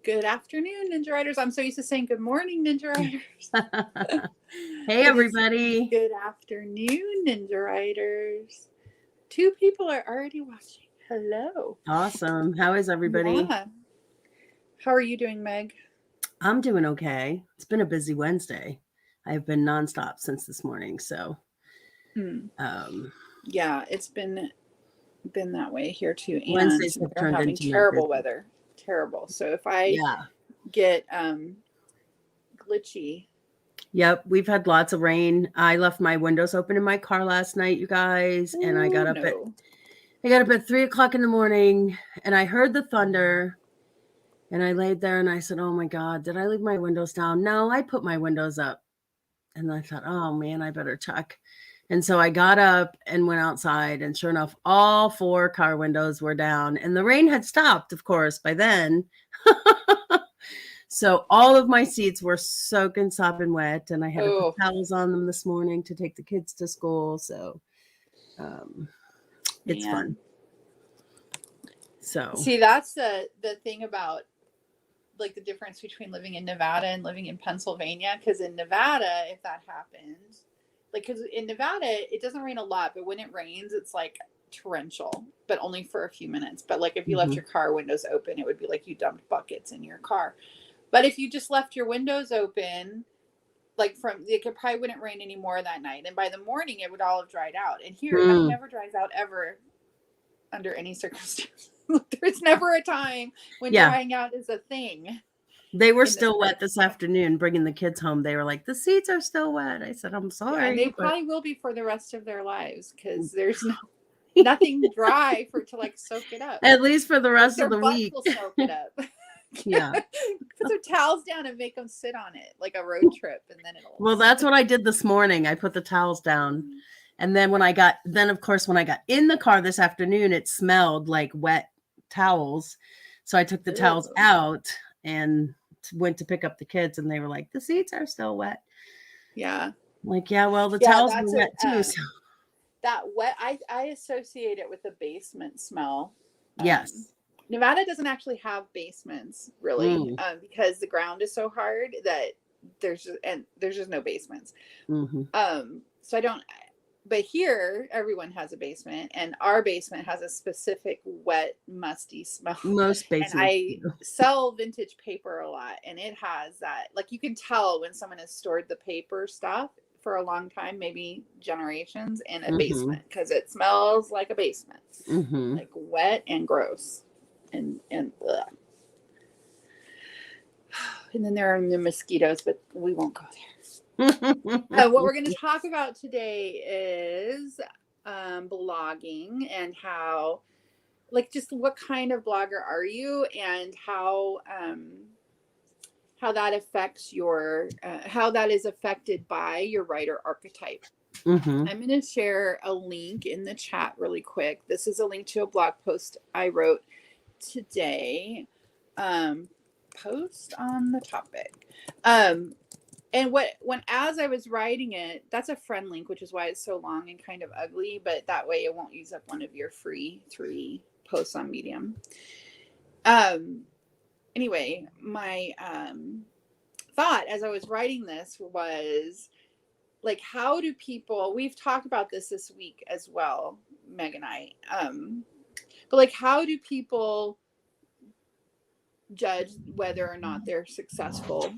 Good afternoon, Ninja Riders. I'm so used to saying good morning, Ninja Riders. Hey, everybody. Good afternoon, Ninja Riders. 2 people are already watching. Hello. Awesome. How is everybody? Yeah. How are you doing, Meg? I'm doing okay. It's been a busy Wednesday. I've been nonstop since this morning. So, Hmm. um, Yeah, it's been that way here too. And Wednesdays have we're turned having into my terrible business. weather. Terrible. So if I Yeah. get glitchy. Yep. We've had lots of rain. I left my windows open in my car last night, you guys, and I got up at 3:00 in the morning and I heard the thunder. And I laid there and I said, oh my God, did I leave my windows down? No, I put my windows up. And I thought, oh man, I better check. And so I got up and went outside. And sure enough, all 4 car windows were down. And the rain had stopped, of course, by then. So all of my seats were soaking, sopping wet. And I had to put towels on them this morning to take the kids to school. So it's fun. So see, that's the thing about like the difference between living in Nevada and living in Pennsylvania. Because in Nevada, if that happens, like, because in Nevada it doesn't rain a lot, but when it rains, it's like torrential, but only for a few minutes. But like if you left your car windows open, it would be like you dumped buckets in your car. But if you just left your windows open, like it probably wouldn't rain anymore that night, and by the morning it would all have dried out. And here nothing ever dries out ever under any circumstance. There's never a time when drying out is a thing. They were still wet this afternoon, bringing the kids home. They were like, the seats are still wet. I said, I'm sorry. Yeah, and they probably will be for the rest of their lives because there's nothing dry for it to like soak it up. At least for the rest of the week. Will soak it up. Yeah. Put some towels down and make them sit on it like a road trip, and then it'll. Well, that's what I did this morning. I put the towels down. And then when I got in the car this afternoon, it smelled like wet towels. So I took the towels out and went to pick up the kids, and they were like, the seats are still wet. Yeah. Like, yeah, well, the towels were wet too. So. That wet, I associate it with the basement smell. Yes. Nevada doesn't actually have basements really, because the ground is so hard that there's just no basements. So I don't. But here, everyone has a basement, and our basement has a specific wet, musty smell. Most basements. And I sell vintage paper a lot, and it has that. Like, you can tell when someone has stored the paper stuff for a long time, maybe generations, in a basement, because it smells like a basement, like wet and gross, and ugh. And then there are the mosquitoes, but we won't go there. What we're going to talk about today is blogging, and how, like, just what kind of blogger are you, and how that affects your how that is affected by your writer archetype. I'm going to share a link in the chat really quick. This is a link to a blog post I wrote today. Post on the topic. And as I was writing it, that's a friend link, which is why it's so long and kind of ugly, but that way it won't use up one of your free 3 posts on Medium. Anyway, my thought as I was writing this was, like, how do people, we've talked about this week as well, Meg and I, but like, how do people judge whether or not they're successful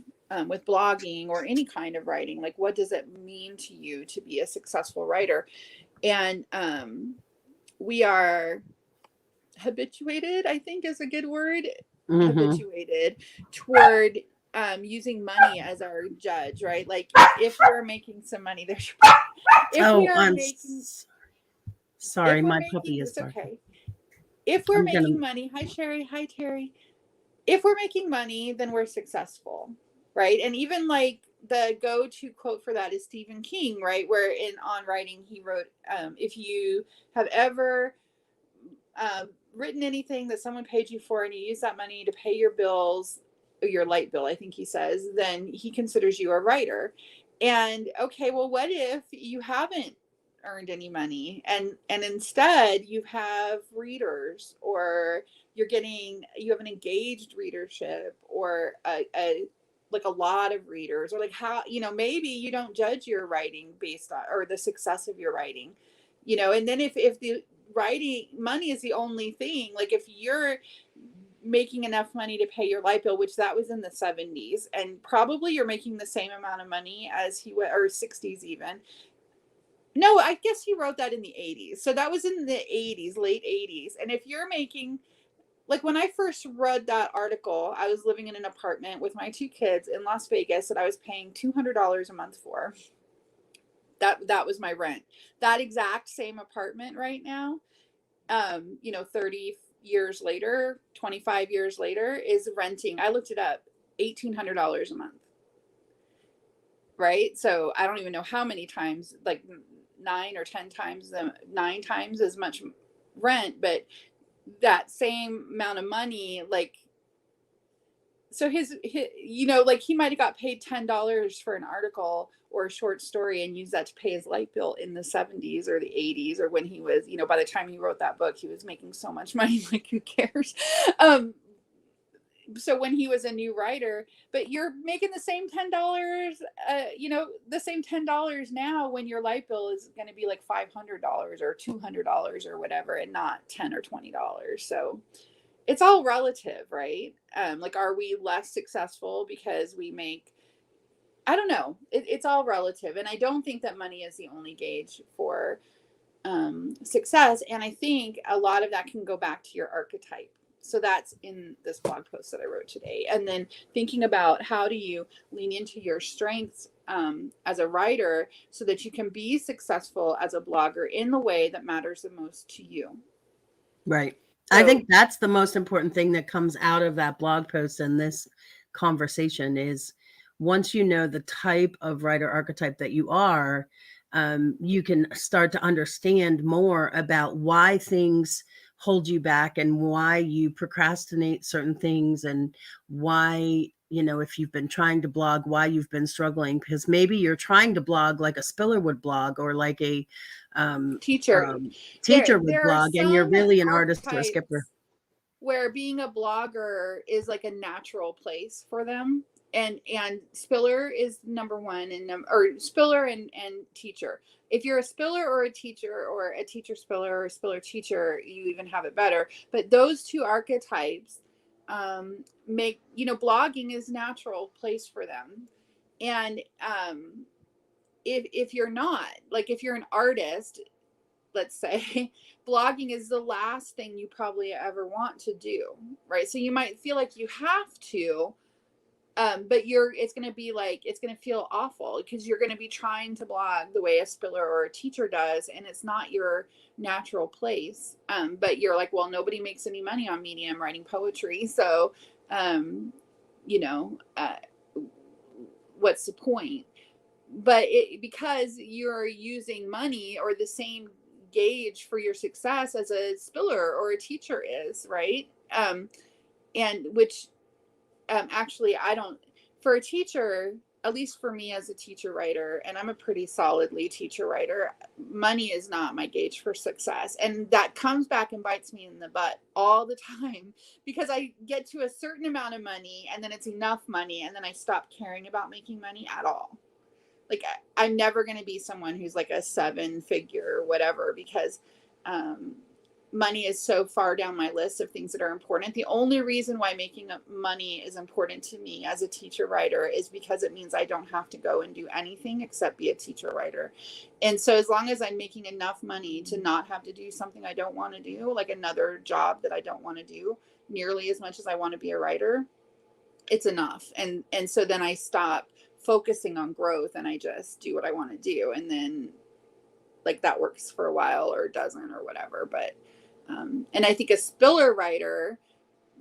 with blogging or any kind of writing? Like, what does it mean to you to be a successful writer? And we are habituated, I think is a good word, habituated toward using money as our judge, right? Like, if we're making some money, there's sorry, my puppy is barking. Okay. If we're making money, hi Sherry, hi Terry. If we're making money, then we're successful, right? And even like the go-to quote for that is Stephen King, right? Where on writing, he wrote, if you have ever written anything that someone paid you for and you use that money to pay your bills, your light bill, I think he says, then he considers you a writer. And okay, well, what if you haven't earned any money, and instead you have readers, or you have an engaged readership, or a like a lot of readers, or like how, maybe you don't judge your writing based on, or the success of your writing, and then if the writing money is the only thing, like if you're making enough money to pay your light bill, which that was in the 70s, and probably you're making the same amount of money as he was, or 60s even. No, I guess he wrote that in the 80s. So that was in the 80s, late 80s. And if you're making, like when I first read that article, I was living in an apartment with my 2 kids in Las Vegas that I was paying $200 a month for. That was my rent. That exact same apartment right now, 30 years later, 25 years later, is renting, I looked it up, $1,800 a month. Right? So I don't even know how many times, like 9 or 10 times, 9 times as much rent, but that same amount of money, like, so his like he might have got paid $10 for an article or a short story and used that to pay his light bill in the 70s or the 80s, or when he was, by the time he wrote that book, he was making so much money, like who cares? So when he was a new writer, but you're making the same $10, the same $10 now when your light bill is going to be like $500 or $200 or whatever, and not $10 or $20. So it's all relative, right? Like, are we less successful because we make, I don't know. It's all relative. And I don't think that money is the only gauge for success. And I think a lot of that can go back to your archetype. So that's in this blog post that I wrote today. And then thinking about how do you lean into your strengths as a writer so that you can be successful as a blogger in the way that matters the most to you. Right. So, I think that's the most important thing that comes out of that blog post and this conversation is, once you know the type of writer archetype that you are, you can start to understand more about why things hold you back and why you procrastinate certain things, and why, if you've been trying to blog, why you've been struggling, because maybe you're trying to blog like a Spiller would blog, or like a teacher would blog, and you're really an artist or a skipper, where being a blogger is like a natural place for them. And Spiller is number one, or Spiller and teacher. If you're a Spiller or a teacher, or a teacher Spiller or a Spiller teacher, you even have it better. But those two archetypes make, blogging is a natural place for them. And if you're not, like if you're an artist, let's say, blogging is the last thing you probably ever want to do, right? So you might feel like you have to, but it's going to be like, it's going to feel awful because you're going to be trying to blog the way a Spiller or a teacher does, and it's not your natural place. But you're like, well, nobody makes any money on Medium writing poetry, so what's the point? But because you're using money or the same gauge for your success as a Spiller or a teacher is, right? And which actually, I don't, for a teacher, at least for me as a teacher writer, and I'm a pretty solidly teacher writer, money is not my gauge for success. And that comes back and bites me in the butt all the time, because I get to a certain amount of money and then it's enough money, and then I stop caring about making money at all. Like, I'm never going to be someone who's like a 7-figure or whatever, because money is so far down my list of things that are important. The only reason why making money is important to me as a teacher writer is because it means I don't have to go and do anything except be a teacher writer. And so as long as I'm making enough money to not have to do something I don't want to do, like another job that I don't want to do nearly as much as I want to be a writer, it's enough. And so then I stop focusing on growth and I just do what I want to do. And then like that works for a while or doesn't or whatever. But and I think a Spiller writer,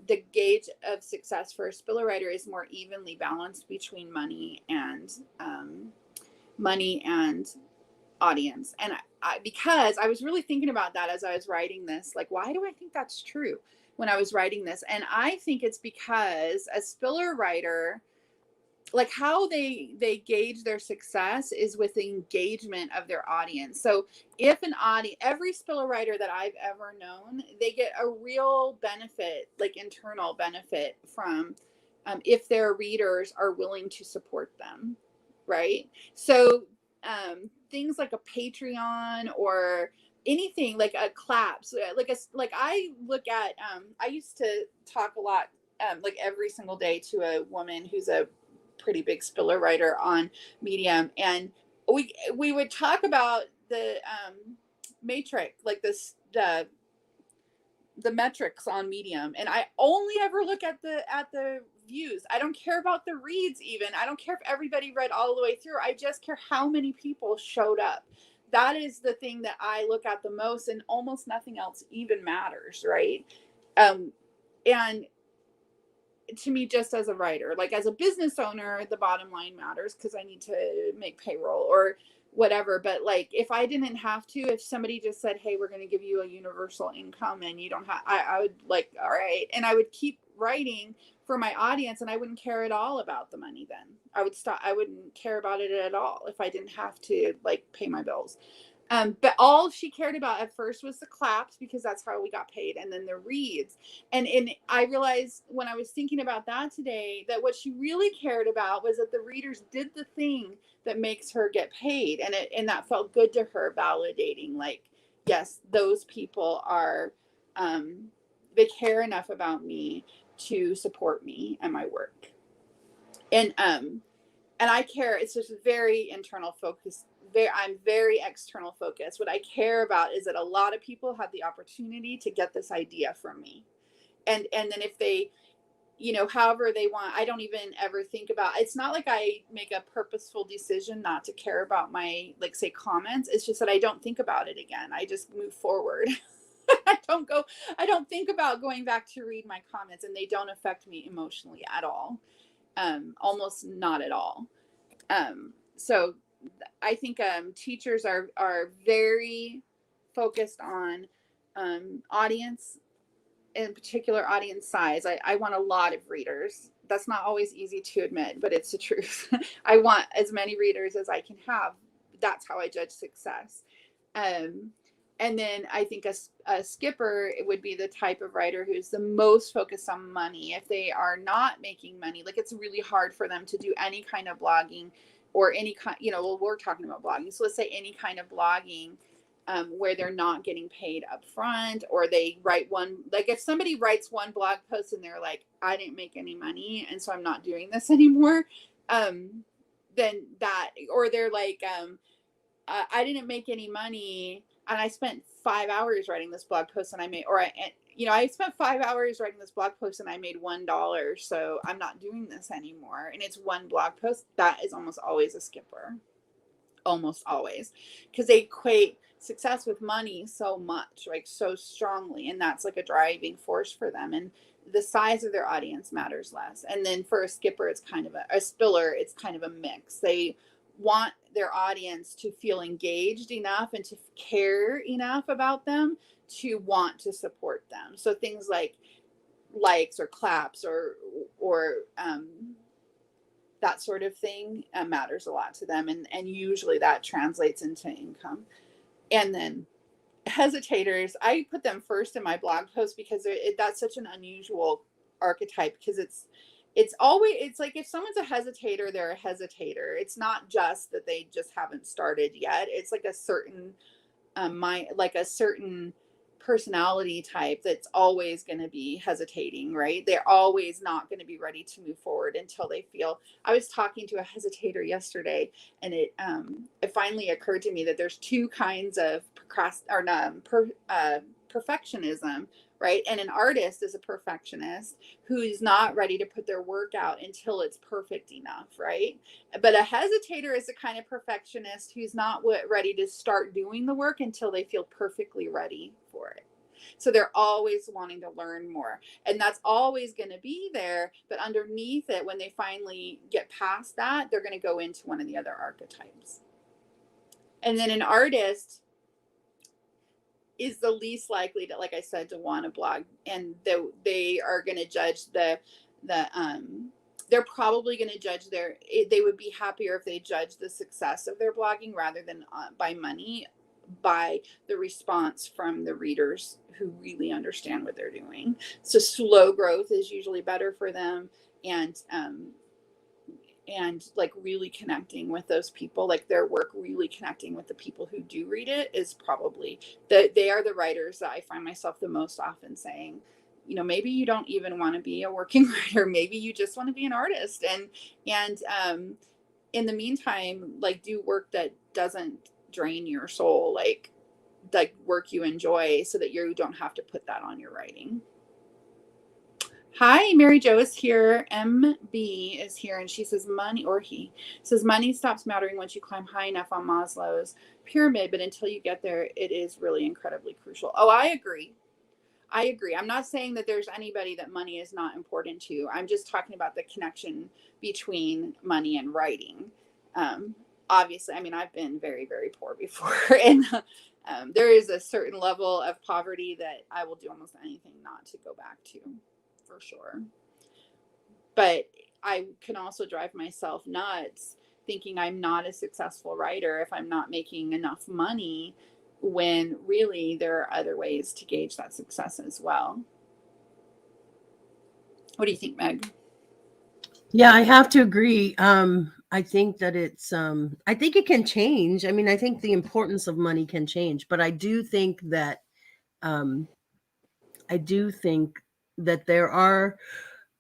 the gauge of success for a Spiller writer is more evenly balanced between money and audience. And because I was really thinking about that as I was writing this, like, why do I think that's true when I was writing this? And I think it's because a Spiller writer, like how they gauge their success is with the engagement of their audience. So if an audience, every spiller writer that I've ever known, they get a real benefit, like internal benefit from if their readers are willing to support them, right? So things like a Patreon or anything like a claps, like I look at I used to talk a lot like every single day to a woman who's a pretty big spiller writer on Medium, and we would talk about the matrix, like the metrics on Medium, and I only ever look at the views. I don't care about the reads, even. I don't care if everybody read all the way through. I just care how many people showed up. That is the thing that I look at the most, and almost nothing else even matters, right? And to me, just as a writer, like as a business owner, the bottom line matters because I need to make payroll or whatever. But like, if I didn't have to, if somebody just said, hey, we're going to give you a universal income and you don't have, I would like, all right. And I would keep writing for my audience, and I wouldn't care at all about the money. Then I would stop. I wouldn't care about it at all if I didn't have to like pay my bills. But all she cared about at first was the claps, because that's how we got paid, and then the reads. And I realized when I was thinking about that today, that what she really cared about was that the readers did the thing that makes her get paid, and that felt good to her, validating, like, yes, those people are they care enough about me to support me and my work. And I care. It's just very internal focus. I'm very external focused. What I care about is that a lot of people have the opportunity to get this idea from me. And then if they, however they want, I don't even ever think about, it's not like I make a purposeful decision not to care about my, like, say, comments. It's just that I don't think about it again. I just move forward. I don't think about going back to read my comments, and they don't affect me emotionally at all. Almost not at all. So I think teachers are very focused on audience, in particular audience size. I want a lot of readers. That's not always easy to admit, but it's the truth. I want as many readers as I can have. That's how I judge success. And then I think a skipper, it would be the type of writer who's the most focused on money. If they are not making money, like, it's really hard for them to do any kind of blogging or any kind, well, we're talking about blogging. So let's say any kind of blogging where they're not getting paid up front, or they write one, like if somebody writes one blog post and they're like, I didn't make any money, and so I'm not doing this anymore. Then that, or they're like, I didn't make any money, and I spent 5 hours writing this blog post, and I made, I spent 5 hours writing this blog post and I made $1, so I'm not doing this anymore. And it's one blog post. That is almost always a skipper. Almost always, because they equate success with money so much, like so strongly, and that's like a driving force for them. And the size of their audience matters less. And then for a skipper, it's kind of a spiller, it's kind of a mix. They want their audience to feel engaged enough and to care enough about them to want to support them. So things like likes or claps or that sort of thing matters a lot to them. And usually that translates into income. And then hesitators, I put them first in my blog post because that's such an unusual archetype, because it's like if someone's a hesitator, they're a hesitator. It's not just that they just haven't started yet. It's like a certain a certain personality type that's always going to be hesitating, right? They're always not going to be ready to move forward until they feel. I was talking to a hesitator yesterday, and it finally occurred to me that there's two kinds of perfectionism, right? And an artist is a perfectionist who is not ready to put their work out until it's perfect enough, right? But a hesitator is the kind of perfectionist who's not ready to start doing the work until they feel perfectly ready for it. So they're always wanting to learn more, and that's always going to be there. But underneath it, when they finally get past that, they're going to go into one of the other archetypes. And then an artist is the least likely to, like I said, to want to blog, and they are going to judge the they're probably going to judge they would be happier if they judge the success of their blogging rather than by money, by the response from the readers who really understand what they're doing. So slow growth is usually better for them. And like really connecting with those people, like their work really connecting with the people who do read it is probably they are the writers that I find myself the most often saying, maybe you don't even want to be a working writer. Maybe you just want to be an artist. And in the meantime, like do work that doesn't drain your soul, like work you enjoy so that you don't have to put that on your writing. Hi, Mary Jo is here. MB is here, and she says he says money stops mattering once you climb high enough on Maslow's pyramid, but until you get there, it is really incredibly crucial. Oh, I agree. I'm not saying that there's anybody that money is not important to. I'm just talking about the connection between money and writing. Obviously, I mean, I've been very, very poor before, and there is a certain level of poverty that I will do almost anything not to go back to. For sure. But I can also drive myself nuts thinking I'm not a successful writer if I'm not making enough money, when really there are other ways to gauge that success as well. What do you think, Meg? Yeah, I have to agree. I think that I think it can change. I mean, I think the importance of money can change, but I do think that there are,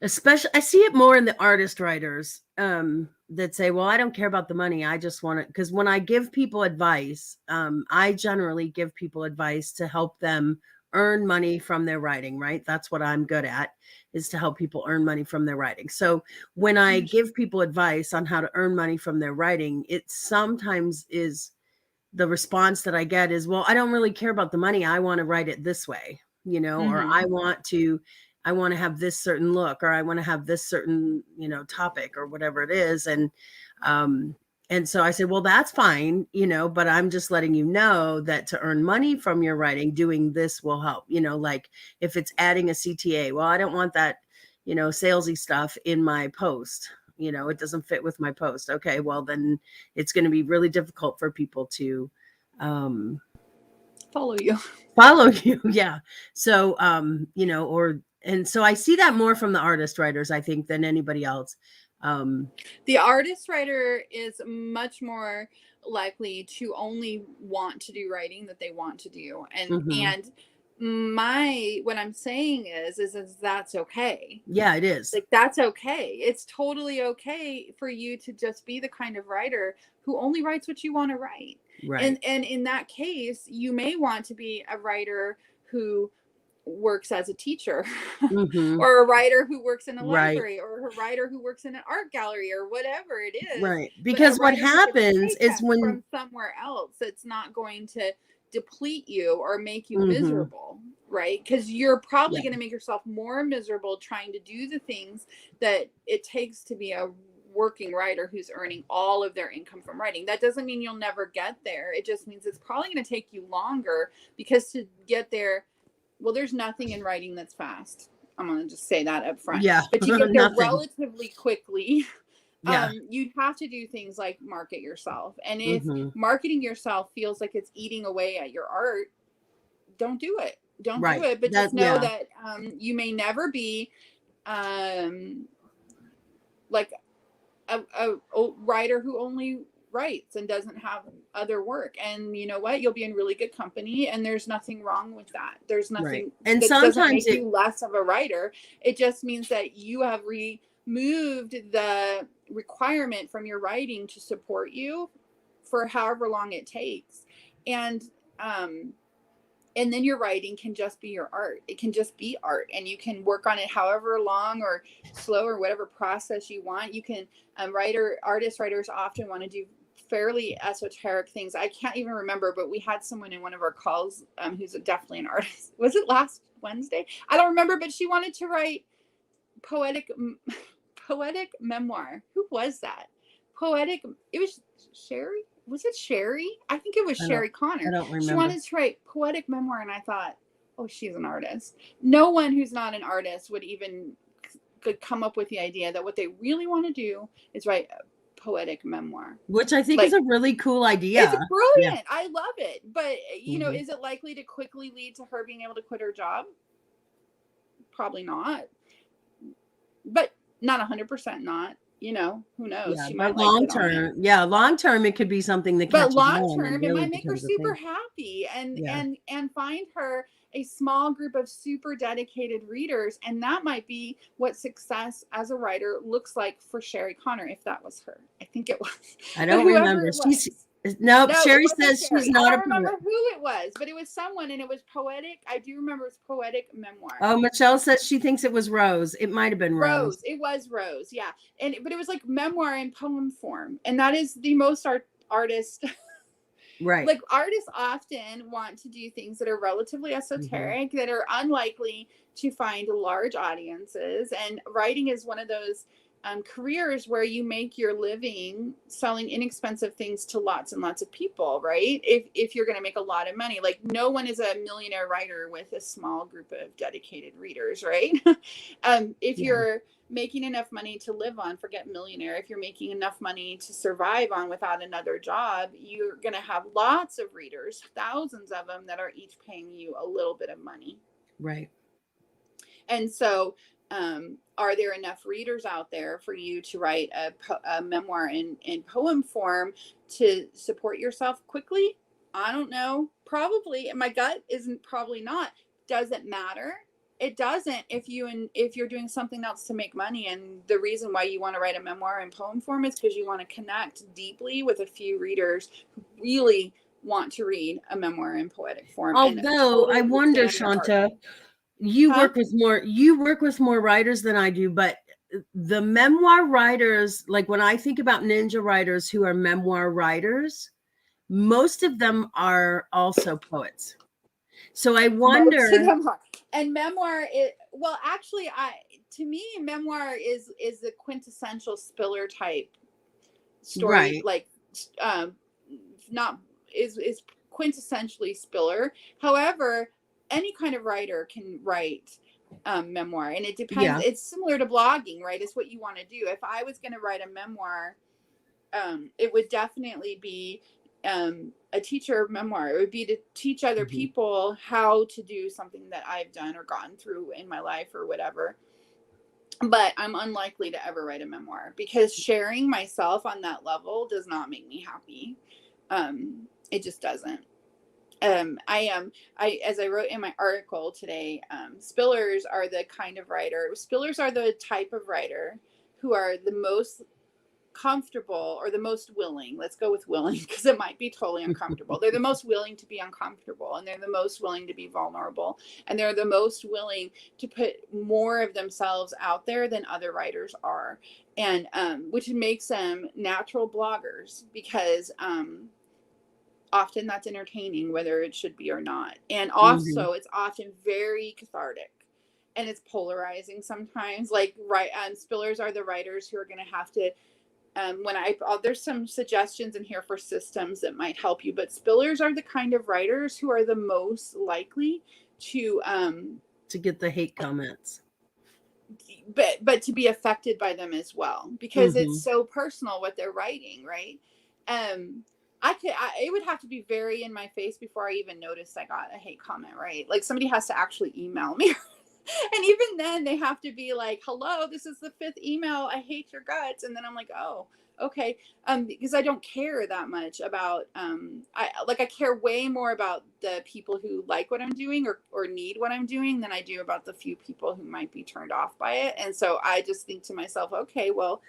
especially, I see it more in the artist writers that say, well, I don't care about the money. I just want it. Because when I give people advice, I generally give people advice to help them earn money from their writing, right? That's what I'm good at, is to help people earn money from their writing. So when I give people advice on how to earn money from their writing, it sometimes is the response that I get is, well, I don't really care about the money. I want to write it this way, or I want to have this certain look, or I want to have this certain, topic or whatever it is. And so I said, well, that's fine, but I'm just letting you know that to earn money from your writing, doing this will help, like if it's adding a CTA, well, I don't want that, salesy stuff in my post. It doesn't fit with my post. Okay, well, then it's going to be really difficult for people to follow you. Yeah. So, and so I see that more from the artist writers, I think, than anybody else. The artist writer is much more likely to only want to do writing that they want to do. And what I'm saying is that's okay. Yeah, it is. Like, that's okay. It's totally okay for you to just be the kind of writer who only writes what you want to write. Right. And in that case, you may want to be a writer who works as a teacher or a writer who works in a library, or a writer who works in an art gallery, or whatever it is. Right. Because what happens is when from somewhere else, it's not going to deplete you or make you miserable, right? Because you're probably going to make yourself more miserable trying to do the things that it takes to be a working writer who's earning all of their income from writing. That doesn't mean you'll never get there. It just means it's probably going to take you longer, because to get there, well, there's nothing in writing that's fast. I'm going to just say that up front. Yeah. But to get there relatively quickly, you'd have to do things like market yourself. And if marketing yourself feels like it's eating away at your art, don't do it. Don't do it. But just know that you may never be like a writer who only writes and doesn't have other work. And you know what? You'll be in really good company, and there's nothing wrong with that. There's nothing and that sometimes doesn't make you less of a writer. It just means that you have removed the requirement from your writing to support you for however long it takes. And then your writing can just be your art. It can just be art, and you can work on it however long or slow or whatever process you want. You can artist writers often want to do fairly esoteric things. I can't even remember, but we had someone in one of our calls who's definitely an artist. Was it last Wednesday? I don't remember, but she wanted to write poetic memoir. Who was that? It was Sherry. Was it Sherry? I think it was Sherry Connor. I don't remember. She wanted to write poetic memoir, and I thought, oh, she's an artist. No one who's not an artist would even could come up with the idea that what they really want to do is write a poetic memoir. Which I think is a really cool idea. It's brilliant. Yeah. I love it. But, you know, is it likely to quickly lead to her being able to quit her job? Probably not. But not 100% not. You know, who knows? Yeah, she might long term. Yeah, long term, it could be something that. But long term, it might make her super happy and find her a small group of super dedicated readers, and that might be what success as a writer looks like for Sherry Connor, if that was her. I think it was. I don't remember. No, Sherry says she's not. I don't remember who it was, but it was someone, and it was poetic. I do remember it's poetic memoir. Oh, Michelle says she thinks it was Rose. It might have been Rose. It was Rose, yeah. But it was like memoir in poem form, and that is the most artist. Right. Like artists often want to do things that are relatively esoteric, that are unlikely to find large audiences, and writing is one of those careers where you make your living selling inexpensive things to lots and lots of people, right? If you're going to make a lot of money, like no one is a millionaire writer with a small group of dedicated readers, right? If you're making enough money to live on, forget millionaire. If you're making enough money to survive on without another job, you're going to have lots of readers, thousands of them that are each paying you a little bit of money. Right. And so, are there enough readers out there for you to write a memoir in poem form to support yourself quickly? I don't know. Probably. My gut isn't probably not. Does it matter? It doesn't if you're doing something else to make money. And the reason why you want to write a memoir in poem form is because you want to connect deeply with a few readers who really want to read a memoir in poetic form. Although I wonder, Shanta, you work with more writers than I do, but the memoir writers, like when I think about ninja writers who are memoir writers, most of them are also poets. So I wonder. And memoir is, well, actually, to me, memoir is the quintessential Spiller type story, right. like not is quintessentially Spiller. However, any kind of writer can write memoir, and it depends. Yeah. It's similar to blogging, right? It's what you want to do. If I was going to write a memoir, it would definitely be a teacher memoir. It would be to teach other people how to do something that I've done or gotten through in my life or whatever. But I'm unlikely to ever write a memoir because sharing myself on that level does not make me happy. It just doesn't. As I wrote in my article today, Spillers are the kind of writer. Spillers are the type of writer who are the most comfortable or the most willing. Let's go with willing because it might be totally uncomfortable. They're the most willing to be uncomfortable, and they're the most willing to be vulnerable, and they're the most willing to put more of themselves out there than other writers are, and which makes them natural bloggers because often that's entertaining, whether it should be or not. And also it's often very cathartic and it's polarizing sometimes. Like Spillers are the writers who are going to have to, there's some suggestions in here for systems that might help you, but Spillers are the kind of writers who are the most likely to get the hate comments, but to be affected by them as well, because it's so personal what they're writing. Right. It would have to be very in my face before I even noticed I got a hate comment, right? Like somebody has to actually email me. And even then they have to be like, hello, this is the 5th email. I hate your guts. And then I'm like, oh, okay. Because I don't care that much about, I care way more about the people who like what I'm doing or need what I'm doing than I do about the few people who might be turned off by it. And so I just think to myself, okay, well,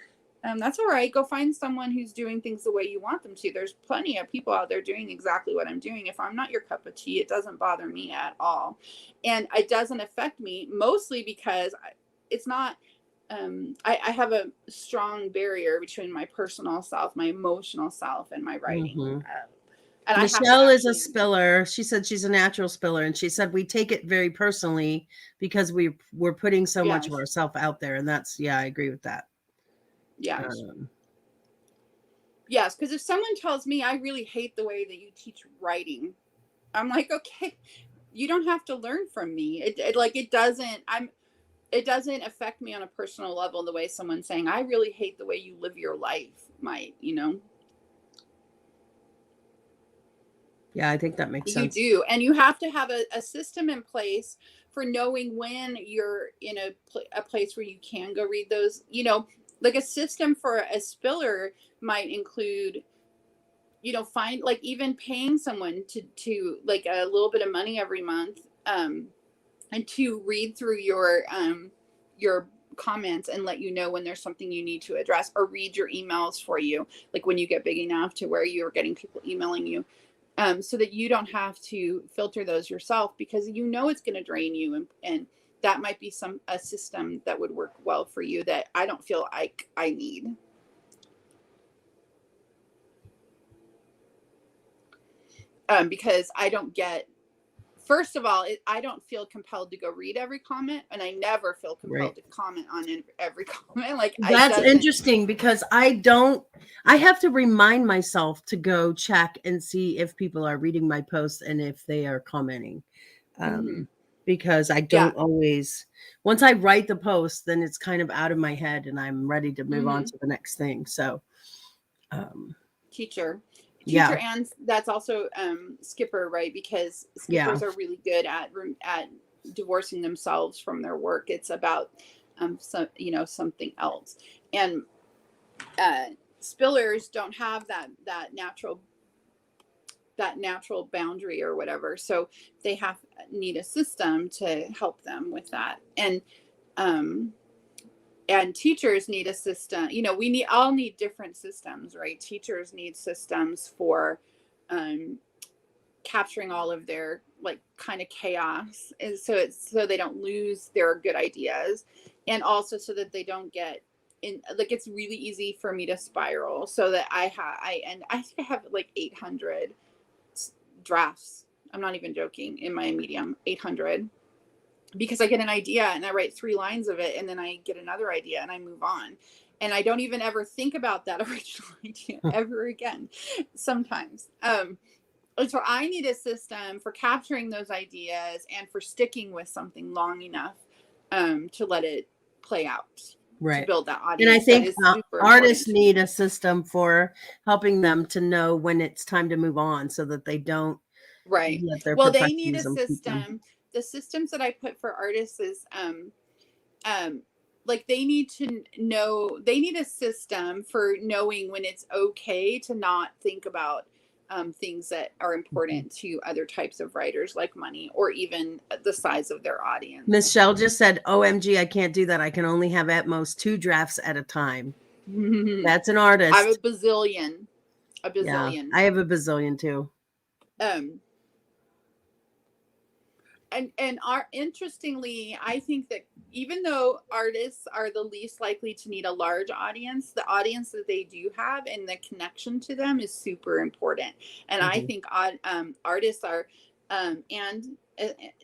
that's all right. Go find someone who's doing things the way you want them to. There's plenty of people out there doing exactly what I'm doing. If I'm not your cup of tea, it doesn't bother me at all. And it doesn't affect me mostly because it's not, I have a strong barrier between my personal self, my emotional self, and my writing. And Michelle is a spiller. She said she's a natural spiller. And she said, we take it very personally because we're putting so much of ourselves out there. And that's, I agree with that. Yes. Yes, because if someone tells me I really hate the way that you teach writing, I'm like, okay, you don't have to learn from me. It doesn't. it doesn't affect me on a personal level the way someone saying, I really hate the way you live your life might, you know? Yeah, I think that makes sense. You do. And you have to have a system in place for knowing when you're in a place where you can go read those, you know, like a system for a spiller might include, you know, find like even paying someone to like a little bit of money every month, and to read through your comments and let you know when there's something you need to address, or read your emails for you, like when you get big enough to where you're getting people emailing you, so that you don't have to filter those yourself, because you know it's going to drain you, and that might be a system that would work well for you that I don't feel like I need. Because I don't get, first of all, I don't feel compelled to go read every comment, and I never feel compelled to comment on every comment. Like, that's interesting, because I have to remind myself to go check and see if people are reading my posts and if they are commenting. Because I don't always, once I write the post, then it's kind of out of my head and I'm ready to move on to the next thing. So, teacher, and that's also skipper, right? Because skippers are really good at divorcing themselves from their work. It's about something else, and spillers don't have that natural boundary or whatever, so they need a system to help them with that. And teachers need a system. You know, we all need different systems, right? Teachers need systems for capturing all of their like kind of chaos, and so they don't lose their good ideas, and also so that they don't get in, like, it's really easy for me to spiral, so that I think I have like 800 drafts. I'm not even joking. In my Medium, 800. Because I get an idea and I write 3 lines of it, and then I get another idea and I move on. And I don't even ever think about that original idea ever again sometimes. And so I need a system for capturing those ideas and for sticking with something long enough to let it play out. Right. To build that audience. And I think artists need a system for helping them to know when it's time to move on, so that they don't. Right. Well, they need a system. The systems that I put for artists is like they need a system for knowing when it's okay to not think about things that are important to other types of writers, like money or even the size of their audience. Michelle just said, OMG, I can't do that. I can only have at most 2 drafts at a time. That's an artist. I have a bazillion. Yeah, I have a bazillion too. And interestingly, I think that even though artists are the least likely to need a large audience, the audience that they do have and the connection to them is super important. And I think artists are, and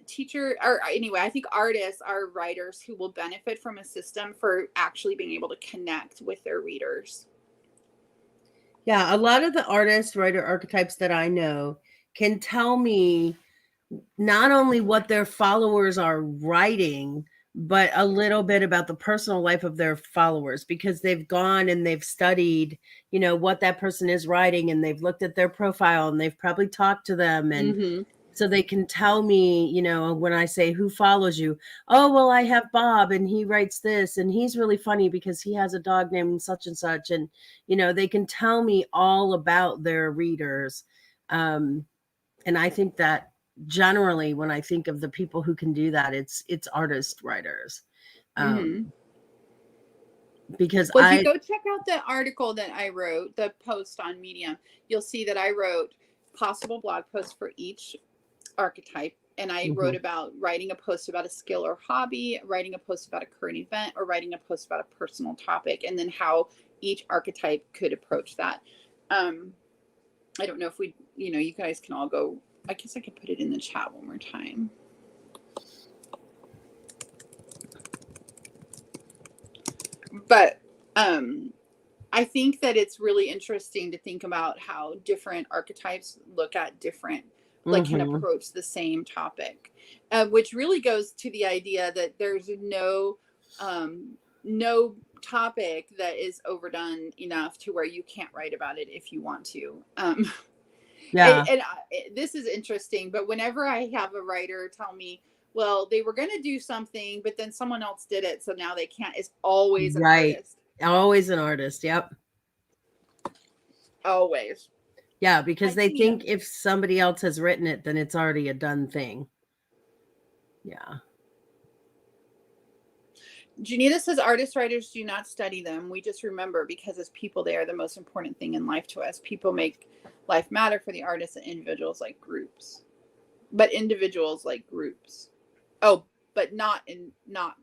teacher, or anyway, I think artists are writers who will benefit from a system for actually being able to connect with their readers. Yeah, a lot of the artist writer archetypes that I know can tell me not only what their followers are writing, but a little bit about the personal life of their followers, because they've gone and they've studied, you know, what that person is writing, and they've looked at their profile and they've probably talked to them. And so they can tell me, you know, when I say, who follows you? Oh, well, I have Bob and he writes this and he's really funny because he has a dog named such and such. And, you know, they can tell me all about their readers. And I think that generally, when I think of the people who can do that, it's artist writers. Because if you go check out the article that I wrote, the post on Medium, you'll see that I wrote possible blog posts for each archetype. And I wrote about writing a post about a skill or hobby, writing a post about a current event, or writing a post about a personal topic, and then how each archetype could approach that. I don't know if you guys can all go. I guess I could put it in the chat one more time. But I think that it's really interesting to think about how different archetypes look at different like can Mm-hmm. approach the same topic, which really goes to the idea that there's no topic that is overdone enough to where you can't write about it if you want to. Yeah. This is interesting, but whenever I have a writer tell me, well, they were going to do something, but then someone else did it, so now they can't, it's always an Right. artist. Always an artist. Yep. Always. Yeah, because they think if somebody else has written it, then it's already a done thing. Yeah. Janita says artist writers do not study them. We just remember because as people, they are the most important thing in life to us. People make life matter for the artists and individuals like groups. But individuals like groups. Oh, but not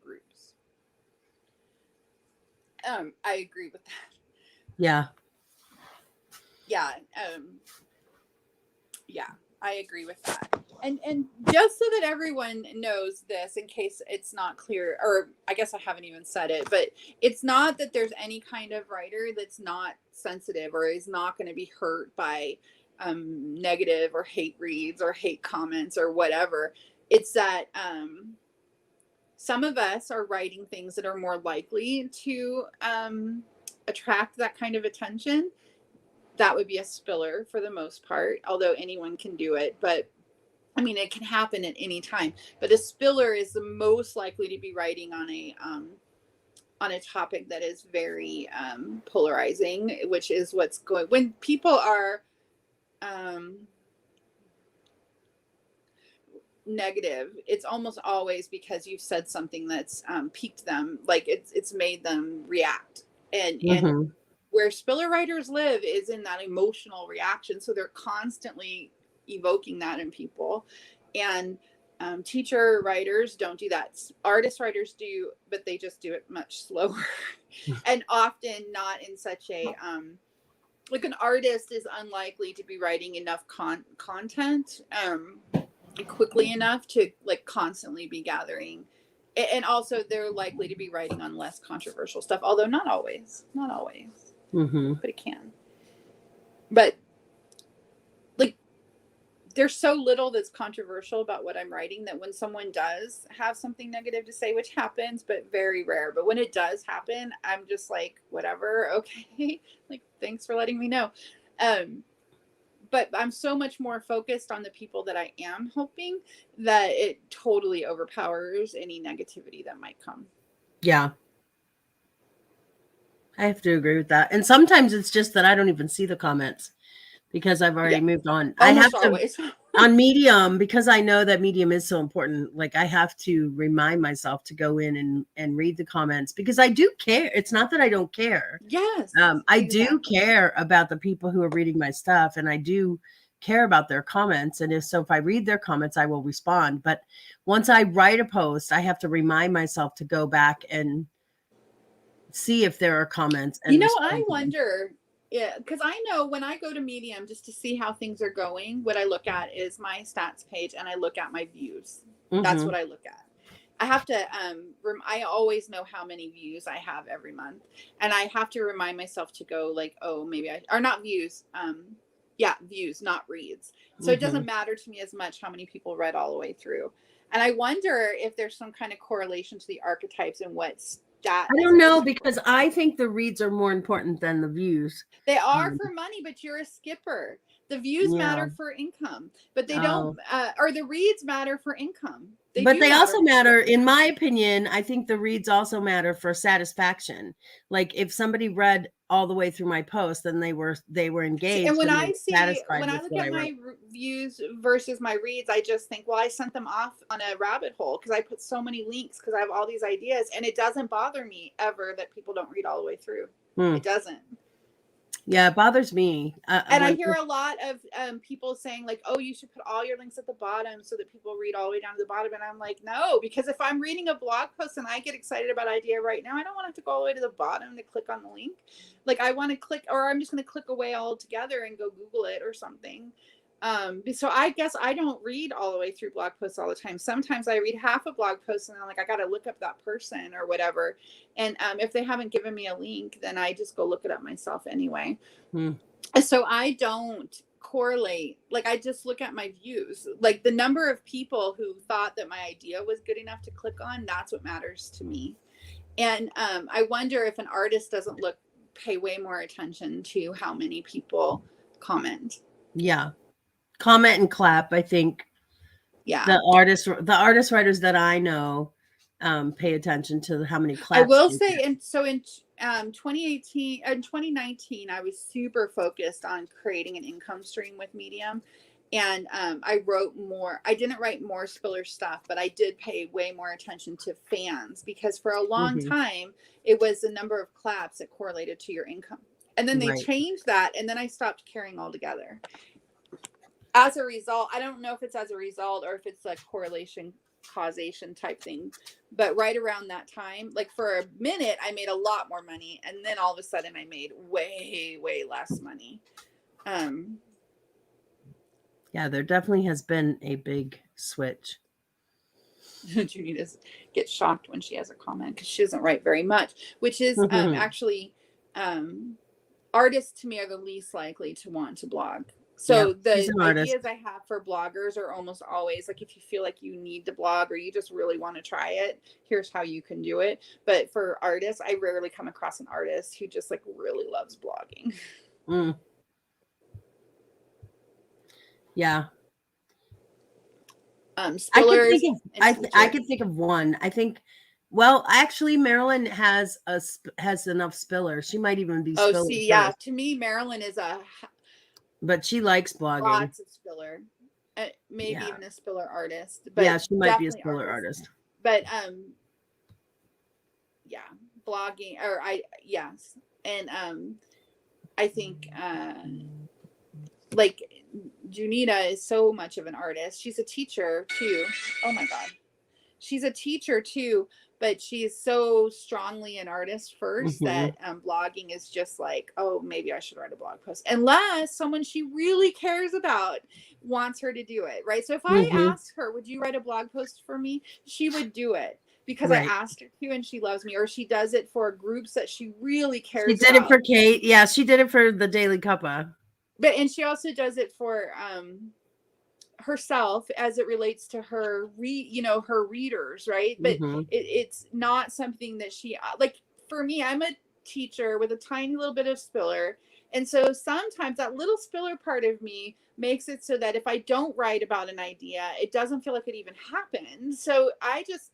groups. I agree with that. Yeah. Yeah. Yeah, I agree with that. And just so that everyone knows this, in case it's not clear, or I guess I haven't even said it, but it's not that there's any kind of writer that's not sensitive or is not going to be hurt by negative or hate reads or hate comments or whatever. It's that some of us are writing things that are more likely to attract that kind of attention. That would be a spiller for the most part, although anyone can do it. But I mean, it can happen at any time. But a spiller is the most likely to be writing on a topic that is very polarizing, which is what's going when people are negative. It's almost always because you've said something that's piqued them, like it's made them react, and where spiller writers live is in that emotional reaction. So they're constantly evoking that in people. And teacher writers don't do that. Artist writers do, but they just do it much slower and often not in such a, like an artist is unlikely to be writing enough content quickly enough to like constantly be gathering. And also they're likely to be writing on less controversial stuff, although not always. But it can. But like, there's so little that's controversial about what I'm writing that when someone does have something negative to say, which happens, but very rare, but when it does happen, I'm just like, whatever, okay, like, thanks for letting me know. But I'm so much more focused on the people that I am helping that it totally overpowers any negativity that might come. Yeah. I have to agree with that. And sometimes it's just that I don't even see the comments because I've already moved on. Almost I have to always. on Medium, because I know that Medium is so important. Like I have to remind myself to go in and read the comments because I do care. It's not that I don't care. Yes. I do care about the people who are reading my stuff, and I do care about their comments. And if I read their comments, I will respond. But once I write a post, I have to remind myself to go back and see if there are comments. And I wonder, because I know when I go to Medium just to see how things are going, what I look at is my stats page and I look at my views. That's what I look at. I have to, I always know how many views I have every month. And I have to remind myself to go like, oh, maybe or not views. Views, not reads. So it doesn't matter to me as much how many people read all the way through. And I wonder if there's some kind of correlation to the archetypes and what's I don't know, because I think the reads are more important than the views. They are for money, but you're a skipper. The views matter for income, but they don't, or the reads matter for income. They also matter, in my opinion. I think the reads also matter for satisfaction. Like if somebody read all the way through my post, then they were engaged. And when I look at my views versus my reads, I just think, well, I sent them off on a rabbit hole because I put so many links because I have all these ideas, and it doesn't bother me ever that people don't read all the way through. It doesn't. Yeah, it bothers me. And I hear a lot of people saying like, oh, you should put all your links at the bottom so that people read all the way down to the bottom. And I'm like, no, because if I'm reading a blog post and I get excited about an idea right now, I don't want to have to go all the way to the bottom to click on the link. Like I want to click, or I'm just going to click away altogether and go Google it or something. So I guess I don't read all the way through blog posts all the time. Sometimes I read half a blog post and I'm like, I got to look up that person or whatever. And if they haven't given me a link, then I just go look it up myself anyway. So I don't correlate. Like, I just look at my views, like the number of people who thought that my idea was good enough to click on. That's what matters to me. And I wonder if an artist doesn't pay way more attention to how many people comment. Yeah. Comment and clap. I think the artist writers that I know pay attention to how many claps. I will say, and so in 2018 and 2019, I was super focused on creating an income stream with Medium. And I wrote more. I didn't write more Spiller stuff, but I did pay way more attention to fans, because for a long time, it was the number of claps that correlated to your income. And then they changed that, and then I stopped caring altogether. As a result, I don't know if it's as a result or if it's like correlation causation type thing, but right around that time, like for a minute, I made a lot more money, and then all of a sudden I made way less money. Yeah, there definitely has been a big switch. Judy does get shocked when she has a comment because she doesn't write very much, which is actually artists to me are the least likely to want to blog. So the ideas I have for bloggers are almost always like, if you feel like you need to blog or you just really want to try it, here's how you can do it. But for artists, I rarely come across an artist who just like really loves blogging. Yeah. Spillers. I could think of one. I think, well, actually, Marilyn has enough Spiller. She might even be. Oh, see, yeah. To me, Marilyn is but she likes blogging. Lots of Spiller, maybe even a Spiller artist. But yeah, she might be a Spiller artist. But yeah, blogging yes, and I think like Junita is so much of an artist. She's a teacher too. Oh my God, she's a teacher too. But she's so strongly an artist first that blogging is just like, oh, maybe I should write a blog post. Unless someone she really cares about wants her to do it, right? So if I asked her, would you write a blog post for me? She would do it because I asked her to, and she loves me. Or she does it for groups that she really cares about. She did it for Kate. Yeah, she did it for the Daily Cuppa. And she also does it for herself as it relates to her her readers, right? But it's not something that she like. For me, I'm a teacher with a tiny little bit of Spiller, and so sometimes that little Spiller part of me makes it so that if I don't write about an idea, it doesn't feel like it even happened. So I just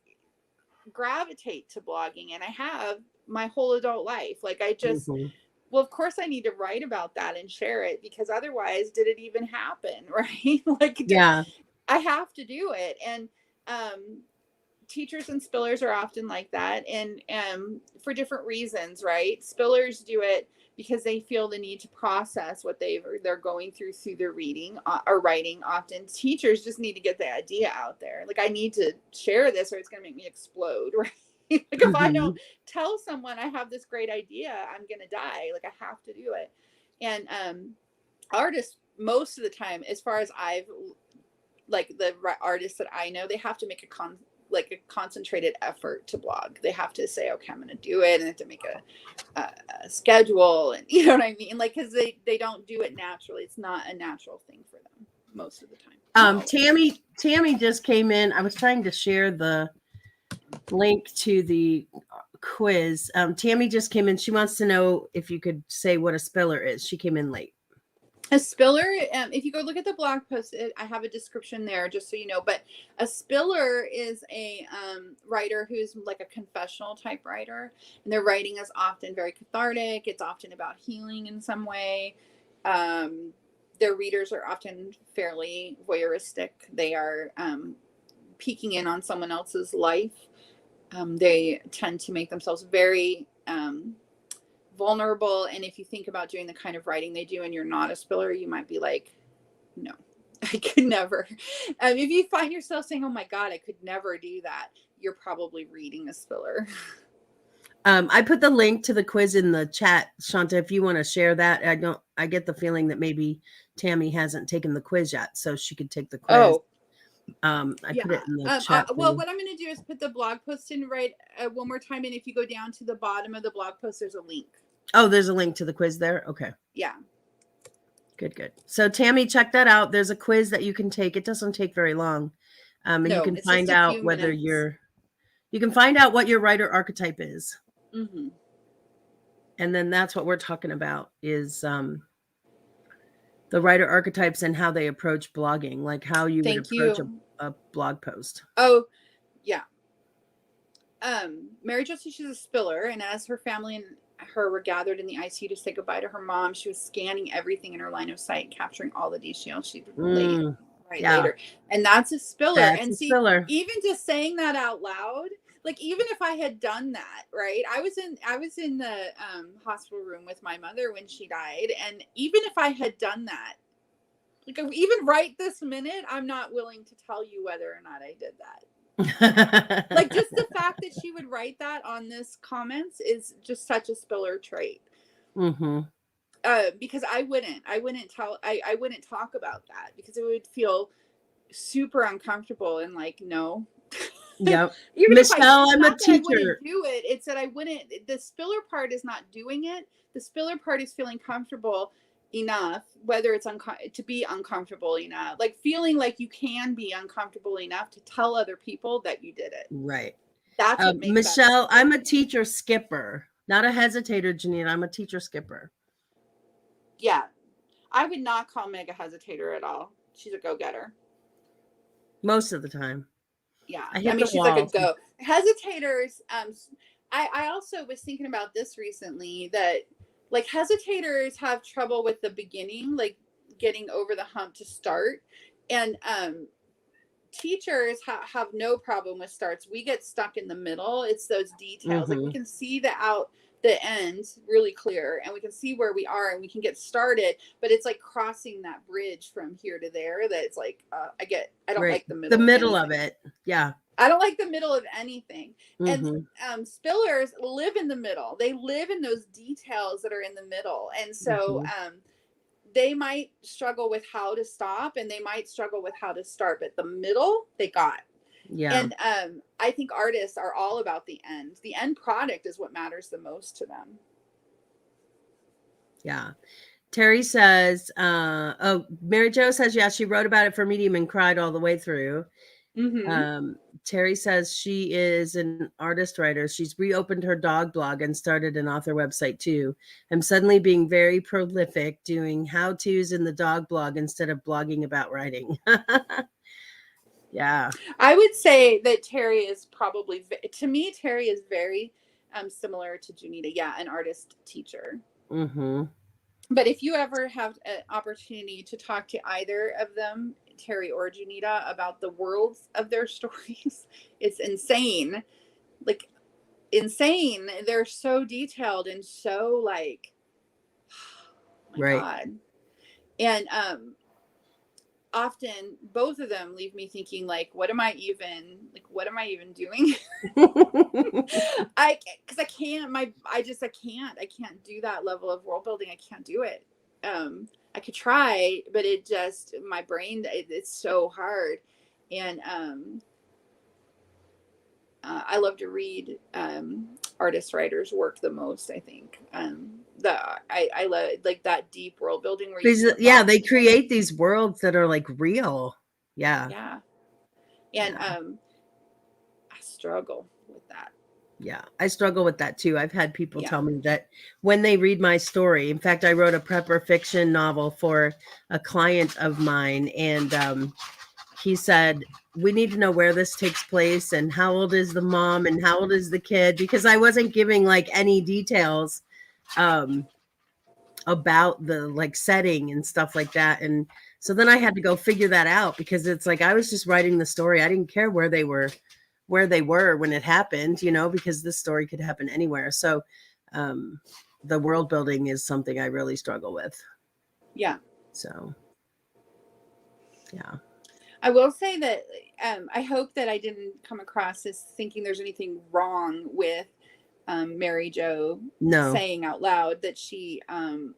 gravitate to blogging, and I have my whole adult life. Like I just well, of course I need to write about that and share it, because otherwise did it even happen, right? Like, yeah, I have to do it. And teachers and Spillers are often like that, and for different reasons, right? Spillers do it because they feel the need to process what they're going through their reading or writing. Often teachers just need to get the idea out there. Like, I need to share this or it's going to make me explode, right? Like if I don't tell someone I have this great idea, I'm gonna die. Like I have to do it. And artists, most of the time, as far as I've like the artists that I know, they have to make a concentrated effort to blog. They have to say, okay, I'm gonna do it, and they have to make a schedule, and you know what I mean? Like, because they don't do it naturally. It's not a natural thing for them most of the time. Tammy just came in. I was trying to share the link to the quiz. Tammy just came in. She wants to know if you could say what a Spiller is. She came in late. A Spiller, if you go look at the blog post, I have a description there just so you know. But a Spiller is a writer who's like a confessional type writer, and their writing is often very cathartic. It's often about healing in some way. Their readers are often fairly voyeuristic. They are peeking in on someone else's life. They tend to make themselves very vulnerable. And if you think about doing the kind of writing they do and you're not a Spiller, you might be like, no, I could never. If you find yourself saying, oh my God, I could never do that, you're probably reading a Spiller. I put the link to the quiz in the chat, Shanta, if you want to share that. I get the feeling that maybe Tammy hasn't taken the quiz yet, so she could take the quiz. Oh. I put it in the chat. Well, what I'm going to do is put the blog post in one more time. And if you go down to the bottom of the blog post, there's a link. Oh, there's a link to the quiz there. Okay. Yeah. Good. So Tammy, check that out. There's a quiz that you can take. It doesn't take very long. And you can it's find just a out few whether minutes. you can find out what your writer archetype is. Mm-hmm. And then that's what we're talking about is the writer archetypes and how they approach blogging, like how you would Thank approach you. a blog post. Oh, yeah. Mary Jo says she's a spiller, and as her family and her were gathered in the ICU to say goodbye to her mom, she was scanning everything in her line of sight, capturing all the details she'd write Yeah, later. And that's a spiller. that's And a see, spiller. even just saying that out loud, like even if I had done that, right? I was in the hospital room with my mother when she died, and even if I had done that, like even right this minute, I'm not willing to tell you whether or not I did that. Like just the fact that she would write that on this comments is just such a spiller trait. Mm-hmm. Because I wouldn't talk about that because it would feel super uncomfortable and like, no. Yep. Even Michelle, I'm a not that I wouldn't teacher. do it, it's that I wouldn't. The spiller part is not doing it. The spiller part is feeling comfortable enough, whether it's to be uncomfortable enough, like feeling like you can be uncomfortable enough to tell other people that you did it. Right. That's what makes Michelle, I'm a teacher skipper, not a hesitator, Janine. I'm a teacher skipper. Yeah. I would not call Meg a hesitator at all. She's a go-getter. Most of the time. Yeah. I mean, she's like a go. Hesitators, I also was thinking about this recently, that like hesitators have trouble with the beginning, like getting over the hump to start. And teachers have no problem with starts. We get stuck in the middle. It's those details. Mm-hmm. Like we can see the end really clear, and we can see where we are, and we can get started, but it's like crossing that bridge from here to there that it's like I don't like the middle of it. Yeah, I don't like the middle of anything. Mm-hmm. And spillers live in the middle. They live in those details that are in the middle, and so they might struggle with how to stop, and they might struggle with how to start, but the middle they got. Yeah. And I think artists are all about the end. The end product is what matters the most to them. Yeah. Terry says, Mary Jo says, yeah, she wrote about it for Medium and cried all the way through. Mm-hmm. Terry says she is an artist writer. She's reopened her dog blog and started an author website too. I'm suddenly being very prolific, doing how-tos in the dog blog instead of blogging about writing. Yeah. I would say that Terry is probably, to me, Terry is very similar to Junita. Yeah, an artist teacher. Mm-hmm. But if you ever have an opportunity to talk to either of them, Terry or Junita, about the worlds of their stories, it's insane. Like, insane. They're so detailed and so like, oh my God. And often both of them leave me thinking like, what am I even doing? Because I can't do that level of world building. I can't do it. I could try, but my brain, it's so hard. And I love to read artist writers work the most, I think. I love like that deep world building where they create these worlds that are like real. Yeah. And I struggle with that. Yeah, I struggle with that too. I've had people tell me that when they read my story, in fact, I wrote a prepper fiction novel for a client of mine, and he said, we need to know where this takes place and how old is the mom and how old is the kid, because I wasn't giving like any details about the like setting and stuff like that. And so then I had to go figure that out, because it's like I was just writing the story. I didn't care where they were when it happened, because this story could happen anywhere. So the world building is something I really struggle with. Yeah. So, yeah. I will say that I hope that I didn't come across as thinking there's anything wrong with Mary Jo saying out loud that she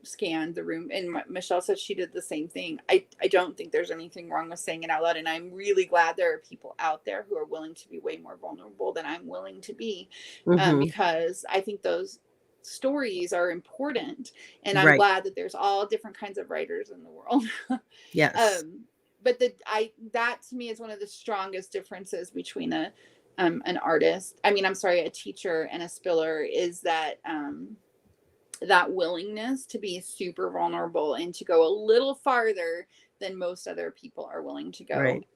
scanned the room. And Michelle said she did the same thing. I don't think there's anything wrong with saying it out loud. And I'm really glad there are people out there who are willing to be way more vulnerable than I'm willing to be, because I think those stories are important, and I'm Right. glad that there's all different kinds of writers in the world. Yes. But that to me is one of the strongest differences between an artist, I'm sorry, a teacher and a spiller, is that that willingness to be super vulnerable and to go a little farther than most other people are willing to go. Right.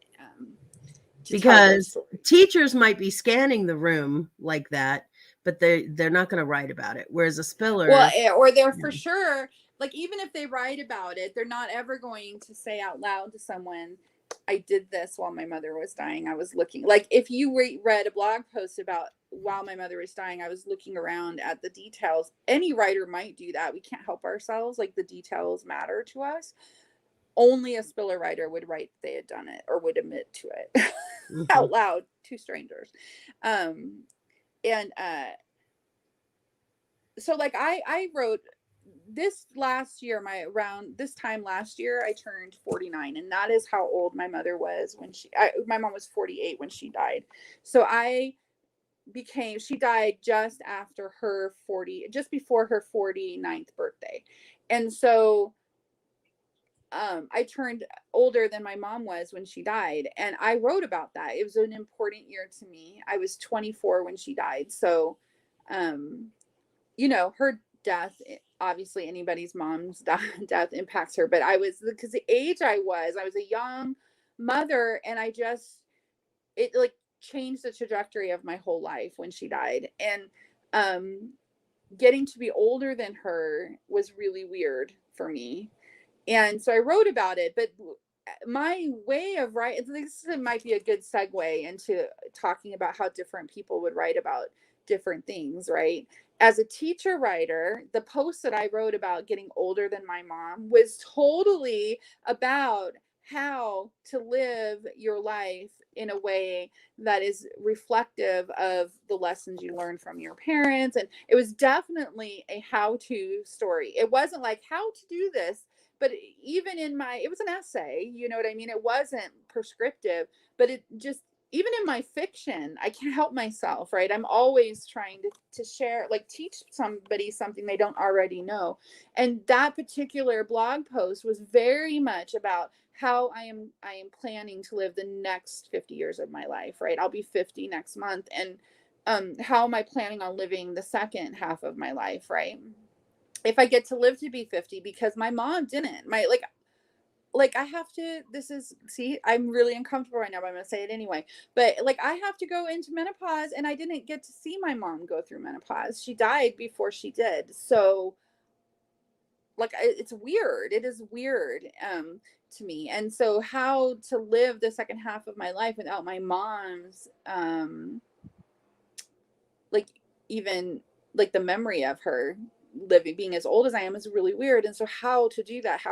To tell those Because stories. teachers might be scanning the room like that, but they're not going to write about it. Whereas a spiller, well, or they're for sure, like, even if they write about it, they're not ever going to say out loud to someone, I did this while my mother was dying. I was looking, like, if you read a blog post about while my mother was dying, I was looking around at the details. Any writer might do that. We can't help ourselves. Like, the details matter to us. Only a spiller writer would write they had done it or would admit to it out loud to strangers. So like I wrote this last year, around this time last year, I turned 49, and that is how old my mother was when my mom was 48 when she died. So she died just before her 49th birthday. And so I turned older than my mom was when she died. And I wrote about that. It was an important year to me. I was 24 when she died. So, her death, obviously anybody's mom's death impacts her. But because the age I was a young mother, and it like changed the trajectory of my whole life when she died. And getting to be older than her was really weird for me. And so I wrote about it, but my way of writing, this might be a good segue into talking about how different people would write about different things, right? As a teacher writer, the post that I wrote about getting older than my mom was totally about how to live your life in a way that is reflective of the lessons you learned from your parents. And it was definitely a how-to story. It wasn't like how to do this, but even it was an essay, you know what I mean? It wasn't prescriptive, but even in my fiction, I can't help myself, right? I'm always trying to share, like, teach somebody something they don't already know. And that particular blog post was very much about how I am planning to live the next 50 years of my life, right? I'll be 50 next month. And how am I planning on living the second half of my life, right? If I get to live to be 50, because my mom didn't. I have to, I'm really uncomfortable right now, but I'm going to say it anyway. But like, I have to go into menopause, and I didn't get to see my mom go through menopause. She died before she did. So like, it's weird. It is weird to me. And so how to live the second half of my life without my mom's, like, even like the memory of her being as old as I am is really weird. And so how to do that,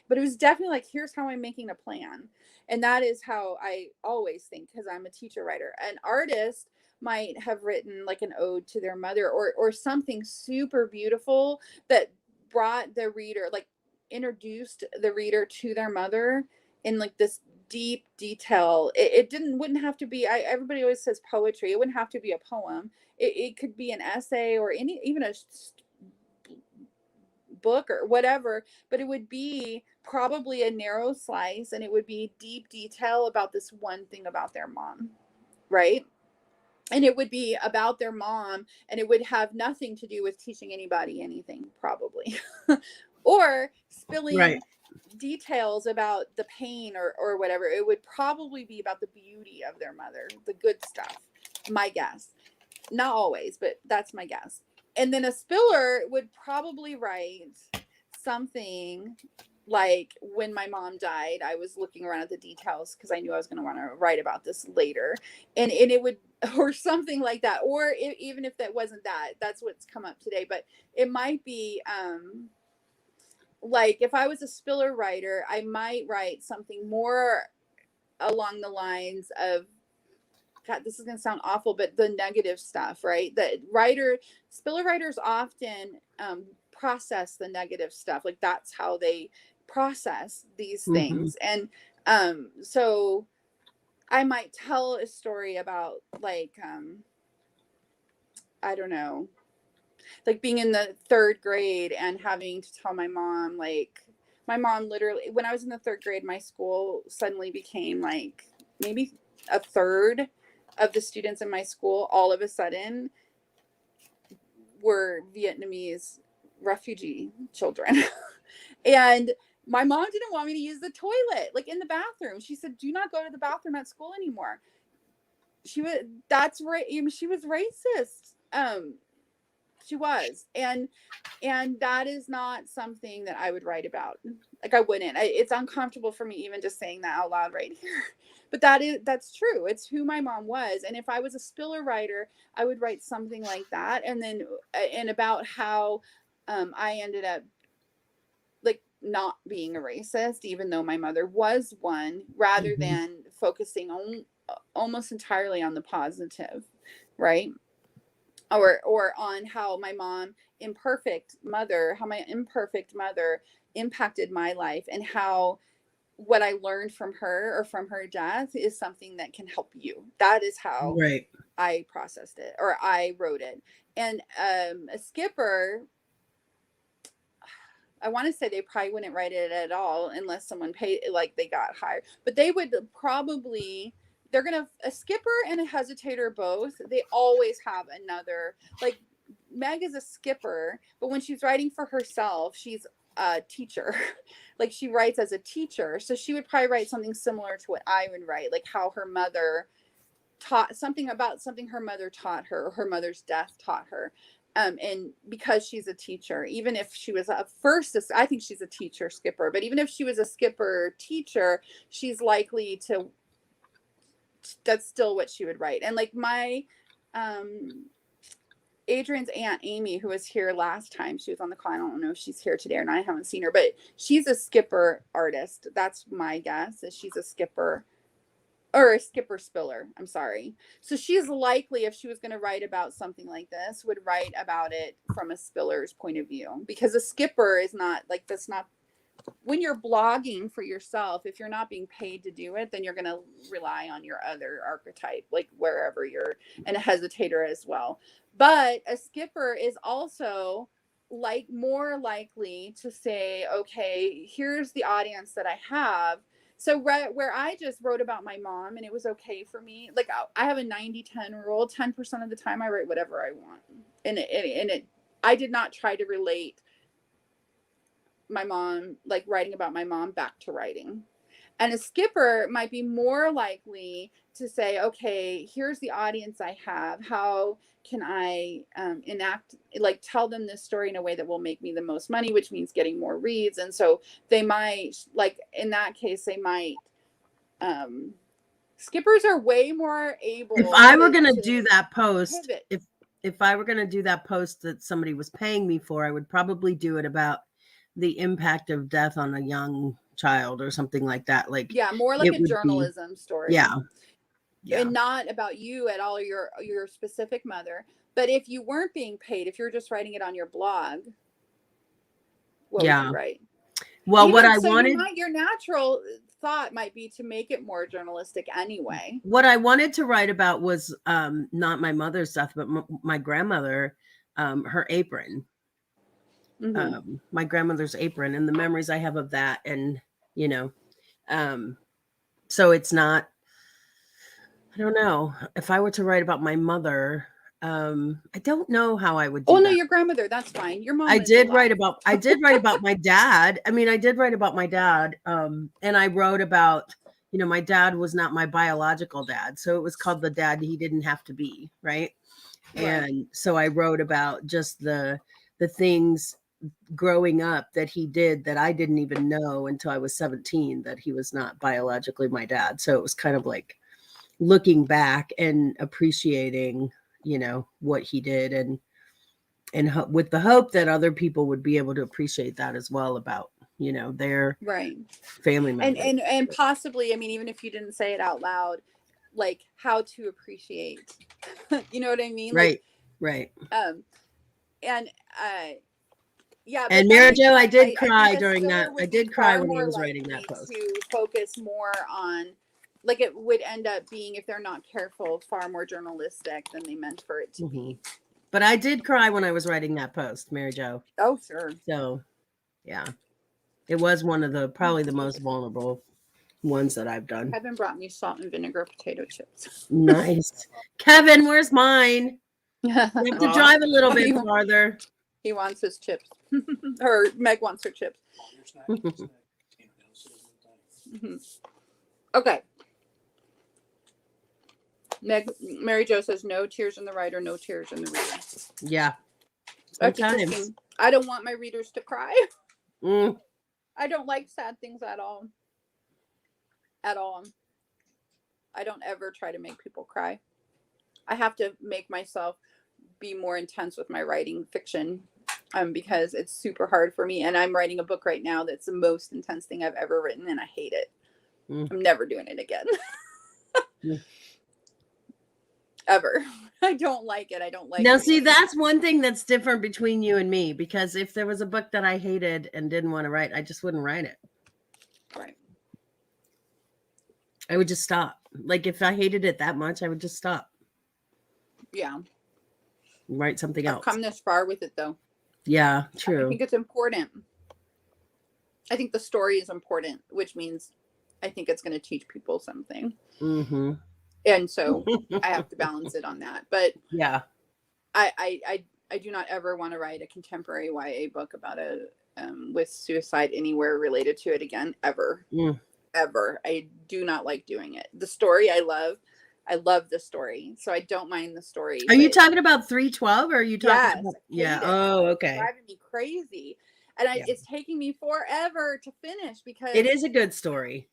but it was definitely like, here's how I'm making a plan. And that is how I always think, because I'm a teacher writer. An artist might have written like an ode to their mother, or something super beautiful that brought the reader, like, introduced the reader to their mother in like this deep detail. It wouldn't have to be, everybody always says poetry. It wouldn't have to be a poem. It could be an essay, or even a book or whatever, but it would be probably a narrow slice, and it would be deep detail about this one thing about their mom, right? And it would be about their mom, and it would have nothing to do with teaching anybody anything, probably. Or spilling details about the pain or whatever. It would probably be about the beauty of their mother, the good stuff, my guess. Not always, but that's my guess. And then a spiller would probably write something like, when my mom died, I was looking around at the details because I knew I was going to want to write about this later. And it would, or something like that. Or even if that wasn't that, that's what's come up today. But it might be, like, if I was a spiller writer, I might write something more along the lines of, God, this is going to sound awful, but the negative stuff, right? Spiller writers often process the negative stuff. Like, that's how they process these things. And so I might tell a story about, like, I don't know. like being in the 3rd grade and having to tell my mom, like, my mom literally, when I was in the 3rd grade, my school suddenly became like maybe a third of the students in my school all of a sudden were Vietnamese refugee children. And my mom didn't want me to use the toilet, like in the bathroom. She said, do not go to the bathroom at school anymore. That's right. She was racist. She was. And that is not something that I would write about. Like, I wouldn't. It's uncomfortable for me even just saying that out loud right here. But that's true. It's who my mom was. And if I was a Spiller writer, I would write something like that. And then, and about how I ended up like not being a racist, even though my mother was one, rather than focusing on almost entirely on the positive, right? Or on how my imperfect mother impacted my life, and how what I learned from her or from her death is something that can help you. That is how I processed it, or I wrote it. And a skipper, I want to say they probably wouldn't write it at all unless someone paid, like they got hired. But they would probably, a skipper and a hesitator both, they always have another, like Meg is a skipper, but when she's writing for herself, she's a teacher. Like, she writes as a teacher. So she would probably write something similar to what I would write, like how her mother taught something about something her mother taught her, or her mother's death taught her. And because she's a teacher, even if she was I think she's a teacher skipper, but even if she was a skipper teacher, she's likely to, that's still what she would write. And like my, Adrian's aunt Amy, who was here last time, she was on the call. I don't know if she's here today or not. I haven't seen her, but she's a skipper artist. That's my guess, is she's a skipper. Or a skipper spiller, I'm sorry. So she's likely, if she was going to write about something like this, would write about it from a spiller's point of view. Because a skipper is not, like, that's not, when you're blogging for yourself, if you're not being paid to do it, then you're going to rely on your other archetype, like wherever you're, and a hesitator as well. But a skipper is also like more likely to say, okay, here's the audience that I have. So where I just wrote about my mom and it was okay for me, like I have a 90-10 rule. 10% of the time I write whatever I want. And I did not try to relate my mom, like writing about my mom, back to writing. And a skipper might be more likely to say, okay, here's the audience I have. How can I tell them this story in a way that will make me the most money, which means getting more reads. And so they might, like in that case, they might, skippers are way more able. If I were going to do that post, if I were going to do that post that somebody was paying me for, I would probably do it about the impact of death on a young child or something like that. Like, yeah, more like a journalism story. Yeah. And not about you at all, your specific mother. But if you weren't being paid, if you're just writing it on your blog, what would you write? Well, what I wanted, your natural thought might be to make it more journalistic anyway. What I wanted to write about was not my mother's death, but my grandmother, her apron. My grandmother's apron and the memories I have of that. And, so it's not, I don't know, if I were to write about my mother, I don't know how I would do no, your grandmother, that's fine. Your mom. I did write about my dad. I mean, I did write about my dad. And I wrote about, my dad was not my biological dad. So it was called The Dad He Didn't Have to Be. Right. And so I wrote about just the things growing up that he did that I didn't even know until I was 17, that he was not biologically my dad. So it was kind of like looking back and appreciating, what he did, and with the hope that other people would be able to appreciate that as well about, their family members. And possibly, I mean, even if you didn't say it out loud, like how to appreciate, you know what I mean? Right. Yeah. And Mary Jo, I did cry during that. I did cry when he was writing that post. To focus more on, like, it would end up being, if they're not careful, far more journalistic than they meant for it to be. But I did cry when I was writing that post, Mary Jo. Oh, sure. So, yeah. It was one of probably the most vulnerable ones that I've done. Kevin brought me salt and vinegar potato chips. Nice. Kevin, where's mine? You have to drive a little bit farther. He wants his chips. Or Meg wants her chips. Okay. Mary Jo says, no tears in the writer, no tears in the reader. Yeah. Sometimes. I don't want my readers to cry. Mm. I don't like sad things at all. At all. I don't ever try to make people cry. I have to make myself be more intense with my writing fiction because it's super hard for me. And I'm writing a book right now that's the most intense thing I've ever written, and I hate it. I'm never doing it again. Ever. I don't like it. I don't like it. Now, see, that's one thing that's different between you and me, because if there was a book that I hated and didn't want to write, I just wouldn't write it. Right. I would just stop. Like, if I hated it that much, I would just stop. Yeah. Write something else. I've come this far with it, though. Yeah, true. I think it's important. I think the story is important, which means I think it's going to teach people something. Mm-hmm. And so I have to balance it on that. But yeah, I do not ever want to write a contemporary YA book about with suicide anywhere related to it again, ever. Ever. I do not like doing it. The story I love the story, so I don't mind the story. Are you talking about 312, or are you talking about? Yeah. Oh, okay. It's driving me crazy, and it's taking me forever to finish because it is a good story.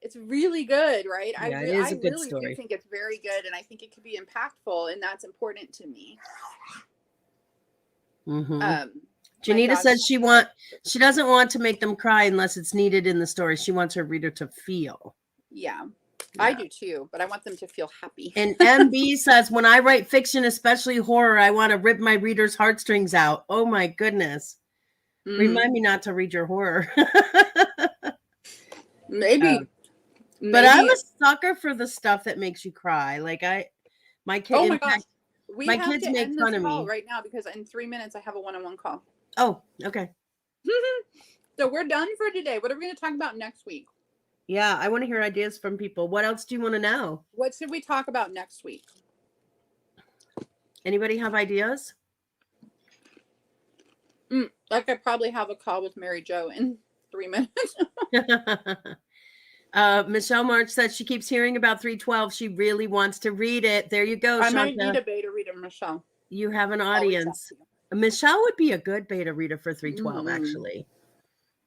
It's really good, right? Yeah, I really do think it's very good, and I think it could be impactful, and that's important to me. Mm-hmm. Janita says she doesn't want to make them cry unless it's needed in the story. She wants her reader to feel. Yeah. I do too, but I want them to feel happy. And MB says, when I write fiction, especially horror, I want to rip my reader's heartstrings out. Oh my goodness. Remind me not to read your horror. Maybe. But I'm a sucker for the stuff that makes you cry. Like my kids. Oh my gosh. My kids make fun of me right now because in 3 minutes I have a one-on-one call. Oh, okay. So we're done for today. What are we going to talk about next week? Yeah, I want to hear ideas from people. What else do you want to know? What should we talk about next week? Anybody have ideas? I could probably have a call with Mary Jo in 3 minutes. Michelle March says she keeps hearing about 312. She really wants to read it. There you go, I might need a beta reader, Michelle. You have an audience. Michelle would be a good beta reader for 312, actually.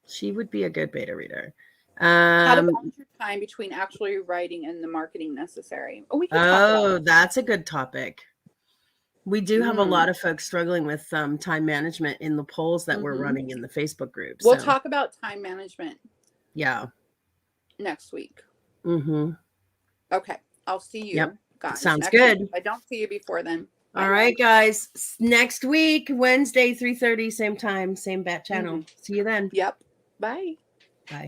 She would be a good beta reader. How to balance your time between actually writing and the marketing necessary. That's a good topic. We do have a lot of folks struggling with time management in the polls that we're running in the Facebook group. We'll talk about time management. Yeah. Next week. Okay. I'll see you guys. Sounds good. Week. I don't see you before then. All right, guys. Next week, Wednesday, 3:30, same time, same bat channel. See you then. Yep. Bye.